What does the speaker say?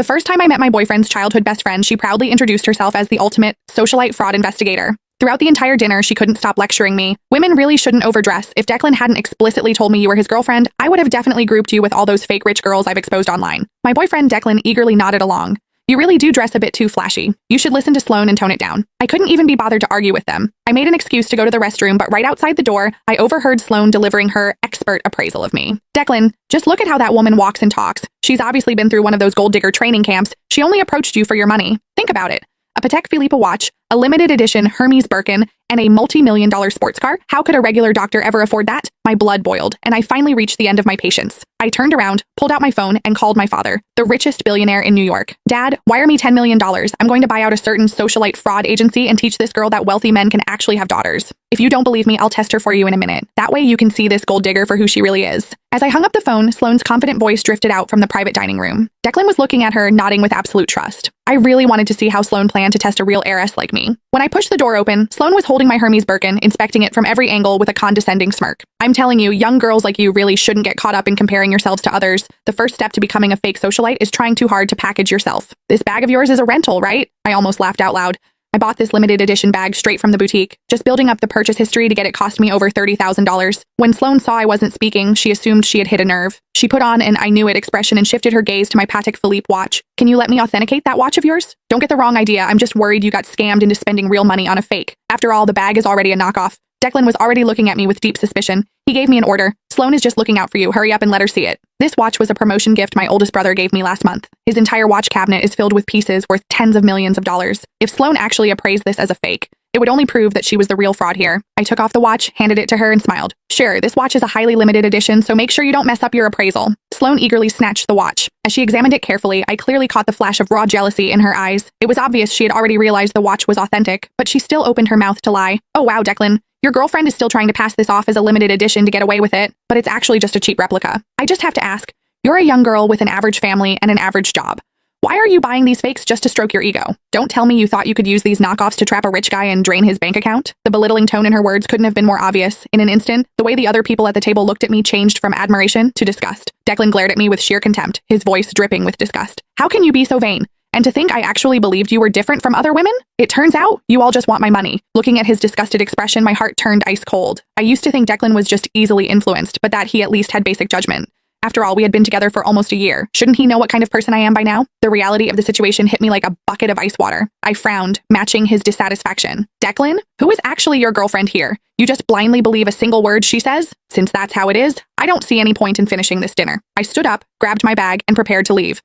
The first time I met my boyfriend's childhood best friend, she proudly introduced herself as the ultimate socialite fraud investigator. Throughout the entire dinner, she couldn't stop lecturing me. Women really shouldn't overdress. If Declan hadn't explicitly told me you were his girlfriend, I would have definitely grouped you with all those fake rich girls I've exposed online. My boyfriend Declan eagerly nodded along. You really do dress a bit too flashy. You should listen to Sloane and tone it down. I couldn't even be bothered to argue with them. I made an excuse to go to the restroom, but right outside the door, I overheard Sloane delivering her expert appraisal of me. Declan, just look at how that woman walks and talks. She's obviously been through one of those gold digger training camps. She only approached you for your money. Think about it. A Patek Philippe watch, a limited edition Hermes Birkin, and a multi-million-dollar sports car? How could a regular doctor ever afford that? My blood boiled, and I finally reached the end of my patience. I turned around, pulled out my phone, and called my father, the richest billionaire in New York. Dad, wire me $10 million. I'm going to buy out a certain socialite fraud agency and teach this girl that wealthy men can actually have daughters. If you don't believe me, I'll test her for you in a minute. That way you can see this gold digger for who she really is. As I hung up the phone, Sloane's confident voice drifted out from the private dining room. Declan was looking at her, nodding with absolute trust. I really wanted to see how Sloane planned to test a real heiress like me. When I pushed the door open, Sloane was holding my Hermes Birkin, inspecting it from every angle with a condescending smirk. I'm telling you, young girls like you really shouldn't get caught up in comparing yourselves to others. The first step to becoming a fake socialite is trying too hard to package yourself. This bag of yours is a rental, right? I almost laughed out loud. I bought this limited edition bag straight from the boutique, just building up the purchase history to get it cost me over $30,000. When Sloane saw I wasn't speaking, she assumed she had hit a nerve. She put on an I knew it expression and shifted her gaze to my Patek Philippe watch. Can you let me authenticate that watch of yours? Don't get the wrong idea, I'm just worried you got scammed into spending real money on a fake. After all, the bag is already a knockoff. Declan was already looking at me with deep suspicion. He gave me an order. Sloane is just looking out for you. Hurry up and let her see it. This watch was a promotion gift my oldest brother gave me last month. His entire watch cabinet is filled with pieces worth tens of millions of dollars. If Sloane actually appraised this as a fake, it would only prove that she was the real fraud here. I took off the watch, handed it to her, and smiled. Sure, this watch is a highly limited edition, so make sure you don't mess up your appraisal. Sloane eagerly snatched the watch. As she examined it carefully, I clearly caught the flash of raw jealousy in her eyes. It was obvious she had already realized the watch was authentic, but she still opened her mouth to lie. Oh wow, Declan. Your girlfriend is still trying to pass this off as a limited edition to get away with it, but it's actually just a cheap replica. I just have to ask, you're a young girl with an average family and an average job. Why are you buying these fakes just to stroke your ego? Don't tell me you thought you could use these knockoffs to trap a rich guy and drain his bank account. The belittling tone in her words couldn't have been more obvious. In an instant, the way the other people at the table looked at me changed from admiration to disgust. Declan glared at me with sheer contempt, his voice dripping with disgust. How can you be so vain? And to think I actually believed you were different from other women? It turns out you all just want my money. Looking at his disgusted expression, my heart turned ice cold. I used to think Declan was just easily influenced, but that he at least had basic judgment. After all, we had been together for almost a year. Shouldn't he know what kind of person I am by now? The reality of the situation hit me like a bucket of ice water. I frowned, matching his dissatisfaction. Declan, who is actually your girlfriend here? You just blindly believe a single word she says? Since that's how it is, I don't see any point in finishing this dinner. I stood up, grabbed my bag, and prepared to leave.